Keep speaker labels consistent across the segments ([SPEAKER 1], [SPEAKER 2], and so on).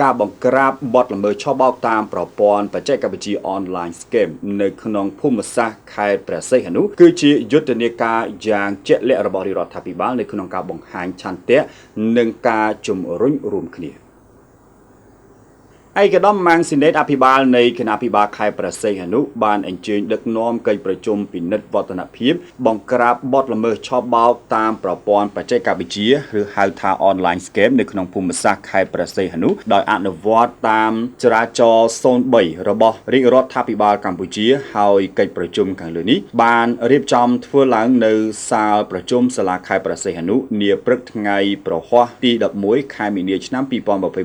[SPEAKER 1] ការបង្ក្រាបបទល្មើសឆបោកតាមប្រព័ន្ធបច្ចេកវិទ្យាអនឡាញ scam នៅក្នុងភូមិសាស្ត្រខេត្តព្រះសីហនុគឺជាយុទ្ធនាការយ៉ាងជាក់លាក់របស់រដ្ឋាភិបាលនៅក្នុងការបង្ហាញឆន្ទៈនិងការជំរុញរួមគ្នាឯកឧត្តមម៉ាងស៊ីណេតអភិបាលនៃគណៈអភិបាលខេត្តព្រះសីហនុបានអញ្ជើញដឹកនាំកិច្ចប្រជុំពិនិត្យវឌ្ឍនភាពបង្ក្រាបបទល្មើសឆបោកតាមប្រព័ន្ធបច្ចេកវិទ្យាឬហៅថា online scam នៅក្នុងភូមិសាស្ត្រខេត្តព្រះសីហនុដោយអនុវត្តតាមចរាចរណ៍03របស់រាជរដ្ឋាភិបាលកម្ពុជាហើយកិច្ចប្រជុំខាងលើនេះបានរៀបចំធ្វើឡើងនៅសាលប្រជុំសាលាខេត្តព្រះសីហនុនាព្រឹកថ្ងៃប្រហ័សទី11ខែមីនាឆ្នាំ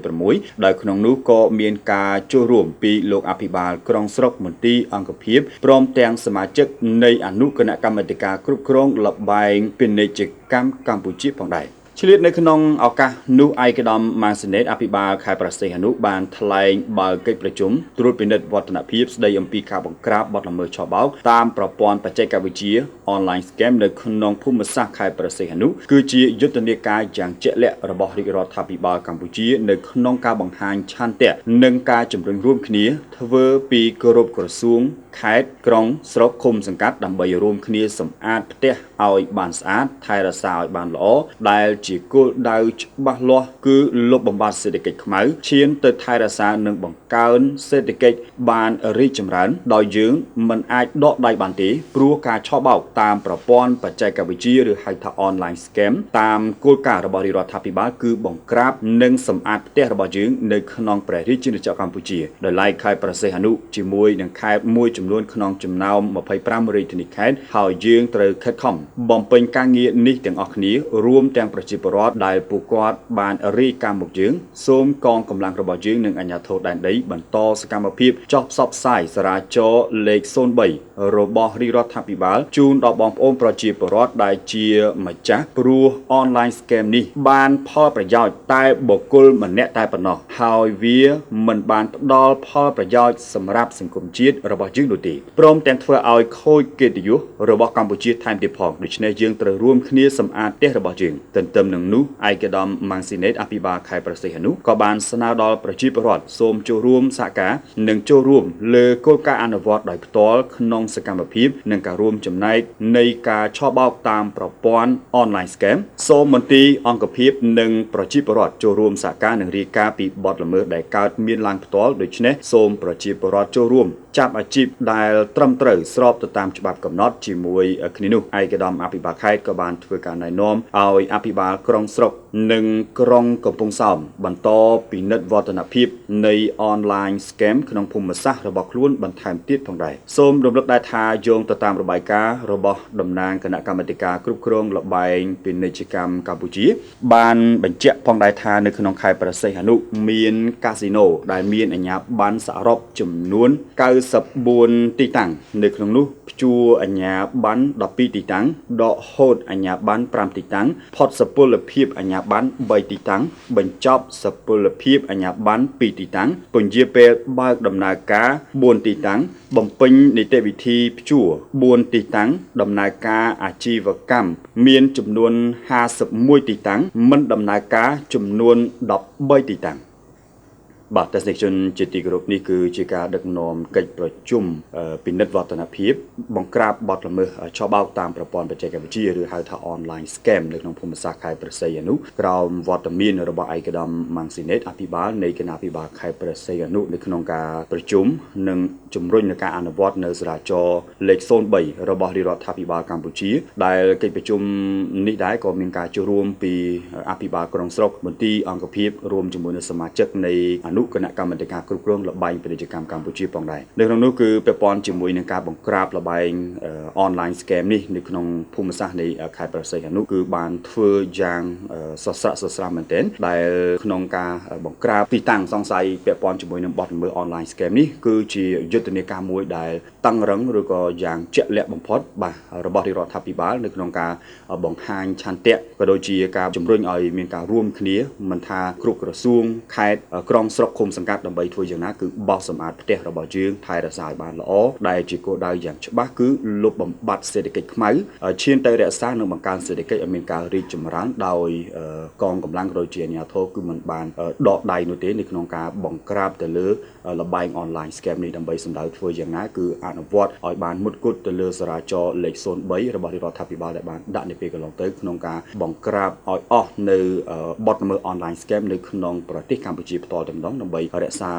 [SPEAKER 1] 2026ដោយក្នុងនោះក៏មានការចូលរួមពីលោកអភិបាលក្រុងស្រុកមន្ទីរអង្គភាពព្រមទាំងសមាជិកនៃអនុគណៈកម្មាធិការគ្រប់គ្រងល្បែងពាណិជ្ជកម្មកម្ពុជាផងដែរឆ្លៀតនៅក្នុងឱកាសនោះឯកឧត្តមម៉ាងស៊ីណេតអភិបាលខេត្តព្រះសីហនុបានថ្លែងបើកកិច្ចប្រជុំត្រួតពិនិត្យវឌ្ឍនភាពស្ដីអំពីការបង្ក្រាបបទល្មើសឆបោកតាមប្រព័ន្ធបច្ចេកវិទ្យា online scam នៅក្នុងភូមិសាស្ត្រខេត្តព្រះសីហនុគឺជាយុទ្ធនាការយ៉ាងជាក់លាក់របស់រាជរដ្ឋាភិបាលកម្ពុជានៅក្នុងការបង្ហាញឆន្ទៈនិងការជំរុញរួមគ្នាធ្វើពីគ្រប់ក្រសួងខេត្តក្រុងស្រុកឃុំសង្កាត់ដើម្បីរួមគ្នាសម្អាតផ្ទះឲ្យបានស្អាតថែរក្សាឲ្យបានល្អដែលជាគោលដៅច្បាស់លាស់គឺលុបបំបាត់សេដ្ឋកិច្ចខ្មៅឈានទៅថែរក្សានិងបង្កើនសេដ្ឋកិច្ចបានរីកចម្រើនដោយយើងមិនអាចដកដៃបានទេព្រោះការឆបោកតាមប្រព័ន្ធបច្ចេកវិទ្យាឬហៅថា online scam តាមគោលការណ៍របស់រាជរដ្ឋាភិបាលគឺបង្ក្រាបនិងសម្អាតផ្ទះរបស់យើងនៅក្នុងព្រះរាជាណាចក្រកម្ពុជាដោយឡែកខេត្តព្រះសីហនុជាមួយនឹងខេត្តមួយចំនួនក្នុងចំណោម25រាជធានីខេត្តហើយយើងត្រូវខិតខំបំពេញការងារនេះទាំងអស់គ្នារួមទាំងប្រជាពលរដ្ឋដែលពួកគាត់បានរាយការណ៍មកយើងសូមកងកម្លាំងរបស់យើងនិងអាជ្ញាធរដែនដីបន្តសកម្មភាពចុះផ្សព្វផ្សាយសារាចរណ៍លេខ03របស់រាជរដ្ឋាភិបាលជូនដល់បងប្អូនប្រជាពលរដ្ឋដែលជាម្ចាស់ព្រោះ online scam នេះបានផលប្រយោជន៍តែបុគ្គលម្នាក់តែប៉ុណ្ណោះហើយវាមិនបានផ្ដល់ផលប្រយោជន៍សម្រាប់សង្គមជាតិរបស់យើងនោះទេព្រមទាំងធ្វើឲ្យខូចកិត្តិយសរបស់កម្ពុជាថែមទៀតផងដូច្នេះយើងត្រូវរួមគ្នាសម្អាតផ្ទះរបស់យើងទន្ទឹមនឹងនោះឯកឧត្តមម៉ាងស៊ីណេតអភិបាលខេត្តព្រះសីហនុក៏បានស្នើដល់ប្រជាពលរដ្ឋសូមចូលរួមសហការនិងចូលរួមលើគោលការណ៍អនុវត្តដោយផ្ទាល់ក្នុងសកម្មភាពនិងការរួមចំណែកនៃការឆបោកតាមប្រព័ន្ធ online scam សូមមន្ទីរអង្គភាពនិងប្រជាពលរដ្ឋចូលរួមសហការនិងរាយការណ៍ពីបទល្មើសដែលកើតមានឡើងផ្ទាល់ដូច្នេះសូមប្រជាពលរដ្ឋចូលរួមចាប់អាជីពដែលត្រឹមត្រូវស្របទៅតាមច្បាប់កំណត់ជាមួយគ្នានោះឯកឧត្តមអភិបាលខេត្តក៏បានធ្វើការណែនាំឲ្យអភិបាលក្រុងស្រុកនិងក្រុងកំពង់សោមបន្តពិនិត្យវឌ្ឍនភាពនៃ online scam ក្នុងភូមិសាស្ត្ររបស់ខ្លួនបន្ថែមទៀតផងដែរសូមរំលឹកដែរថាយោងទៅតាមរបាយការណ៍របស់តំណាងគណៈកម្មាធិការគ្រប់គ្រងល្បែងពាណិជ្ជកម្មកម្ពុជាបានបញ្ជាក់ផងដែរថានៅក្នុងខេត្តព្រះសីហនុមានកាស៊ីណូដែលមានអាជ្ញាប័ណ្ណសរុបចំនួន94ទីតាំងនៅក្នុងនោះព្យួរអាជ្ញាប័ណ្ណ12ទីតាំងដកហូតអាជ្ញាប័ណ្ណ5ទីតាំងផុតសុពលភាពអាជ្ញាប័ណ្ណ3ទីតាំងបញ្ចប់សុពលភាពអាជ្ញាប័ណ្ណ2ទីតាំងពន្យាពេលបើកដំណើរការ4ទីតាំងបំពេញនីតិវិធីព្យួរ4ទីតាំងដំណើរការអាជីវកម្មមានចំនួន51ទីតាំងមិនដំណើរការចំនួន13ទីតាំងបាទទស្សនិកជនជាទីគោរពនេះគឺជាការដឹកនាំកិច្ចប្រជុំពិនិត្យវឌ្ឍនភាពបង្ក្រាបបទល្មើសឆបោកតាមប្រព័ន្ធបច្ចេកវិទ្យាឬហៅថា online scam នៅក្នុងភូមិសាស្ត្រខេត្តព្រះសីហនុក្រោមវត្តមានរបស់ឯកឧត្តមម៉ាងស៊ីណេតអភិបាលនៃគណៈអភិបាលខេត្តព្រះសីហនុនៅក្នុងការប្រជុំនិងជំរុញនឹងការអនុវត្តនៅសារាចរណ៍លេខ03របស់រាជរដ្ឋាភិបាលកម្ពុជាដែលកិច្ចប្រជុំនេះដែរក៏មានការចូលរួមពីអភិបាលក្រុងស្រុកមន្ទីរអង្គភាពរួមជាមួយនឹងសមាជិកនៃអនុគណៈកម្មាធិការគ្រប់គ្រងល្បែងពាណិជ្ជកម្មកម្ពុជាផងដែរនៅក្នុងនោះគឺពាក់ព័ន្ធជាមួយនឹងការបង្ក្រាបល្បែង online scam នេះនៅក្នុងភូមិសាស្ត្រនៃខេត្តព្រះសីហនុគឺបានធ្វើយ៉ាងសស្រាក់សស្រាំមែនទែនដែលក្នុងការបង្ក្រាបទីតាំងសង្ស័យពាក់ព័ន្ធជាមួយនឹងបទល្មើស online scam នេះគឺជាយុទ្ធនាការមួយដែលតឹងរឹងឬក៏យ៉ាងជាក់លាក់បំផុតបាទរបស់រាជរដ្ឋាភិបាលនៅក្នុងការបង្ហាញឆន្ទៈក៏ដូចជាការជំរុញឲ្យមានការរួមគ្នាមិនថាគ្រប់ក្រសួងខេត្តក្រុងស្រុក កឃុំសង្កាត់ដើម្បីធ្វើយ៉ាងណាគឺបោសសម្អាតផ្ទះរបស់យើងថែរក្សាឲ្យបានល្អដែលជាគោលដៅយ៉ាងច្បាស់គឺលុបបំបាត់សេដ្ឋកិច្ចខ្មៅឈានទៅរក្សានិងបង្កើនសេដ្ឋកិច្ចឲ្យមានការរីកចម្រើនដោយកងកម្លាំងក៏ដូចជាអាជ្ញាធរគឺមិនបានដកដៃនោះទេនៅក្នុងការបង្ក្រាបទៅលើលបែង online scam នេះដើម្បីសម្ដៅធ្វើយ៉ាងណាគឺអនុវត្តឲ្យបានមុតគត់ទៅលើសារាចរណ៍លេខ03របស់រដ្ឋាភិបាលដែលបានដាក់នាពេលកន្លងទៅក្នុងការបង្ក្រាបឲ្យអស់នៅបទល្មើស online scam នៅក្នុងប្រទេសកម្ពុជាផ្ទាល់តែម្ដងដើម្បីរក្សា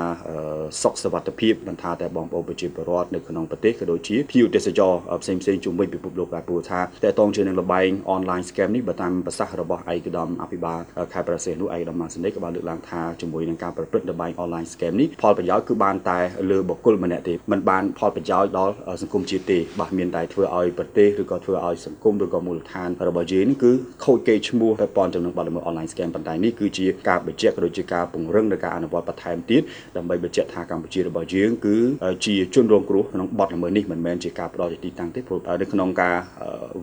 [SPEAKER 1] សុខសុវត្ថិភាពមិនថាតែបងប្អូនប្រជាពលរដ្ឋនៅក្នុងប្រទេសក៏ដូចជាភ្ញៀវទេសចរផ្សេងៗជុំវិញពិភពលោកដែលព្រោះថាតើតងជាមួយនឹងលបែង online scam នេះបើតាមប្រសាសន៍របស់ឯកឧត្តមអភិបាលខេត្តប្រសេះនោះឯកឧត្តមម៉ាស៊ីនីក៏បានលើកឡើងថាជាមួយនឹងការប្រព្រឹត្តលបែង online scam នេះផលប្រយោជន៍គឺបានតែលើបុគ្គលម្នាក់ទេមិនបានផលប្រយោជន៍ដល់សង្គមជាតិទេបាទមានតែធ្វើឲ្យប្រទេសឬក៏ធ្វើឲ្យសង្គមឬក៏មូលដ្ឋានរបស់យើងនេះគឺខូចកេរ្តិ៍ឈ្មោះទៅព័ន្ធចំនួនបទល្មើស online scam ប៉ុន្តែនេះគឺជាការបញ្ជាក់ក៏ដូចជាការពង្រឹងនៃការអនុវត្តបន្ថែមទៀតដើម្បីបញ្ជាក់ថាកម្ពុជារបស់យើងគឺជាជនរងគ្រោះក្នុងបទល្មើសនេះមិនមែនជាការផ្ដោតទីតាំងទេព្រោះនៅក្នុងការ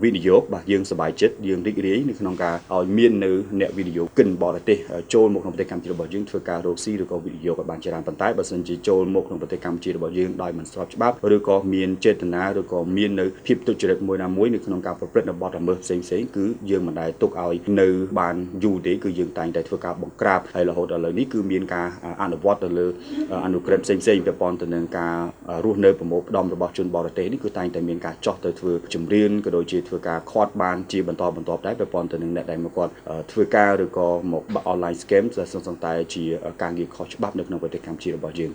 [SPEAKER 1] វិនិយោគបាទយើងសប្បាយចិត្តយើងរីករាយនៅក្នុងការឲ្យមាននៅអ្នកវិនិយោគិនបរទេសចូលមកក្នុងប្រទេសកម្ពុជារបស់យើងធ្វើការរកស៊ីឬក៏វិនិយោគឲ្យបានច្រើនប៉ុន្តែបើសិនជាចូលមកក្នុងប្រទេសកម្ពុជារបស់យើងដោយមិនស្របច្បាប់ឬក៏មានចេតនាឬក៏មាននៅភាពទុច្ចរិតមួយណាមួយនៅក្នុងការប្រព្រឹត្តនៅបទល្មើសផ្សេងៗគឺយើងមិនដែលទុកឲ្យនៅបានយូរទេគឺយើងតែងតែធ្វើការបង្ក្រាបហើយរហូតដល់ឥឡូវនេះគឺមានការអនុវត្តទៅលើអនុក្រឹត្យផ្សេងៗពាក់ព័ន្ធទៅនឹងការរស់នៅប្រមូលផ្ដុំរបស់ជនបរទេសនេះគឺតែងតែមានការចោះទៅធ្វើជំរានក៏ដូចជាធ្វើការខាត់បានជាបន្តបន្ទាប់ដែរពាក់ព័ន្ធទៅនឹងអ្នកដែលមកគាត់ធ្វើការឬក៏មក online scam ដែលសង្សឹងតែជាការងារខុសច្បាប់នៅក្នុងប្រទេសកម្ពុជារបស់យើង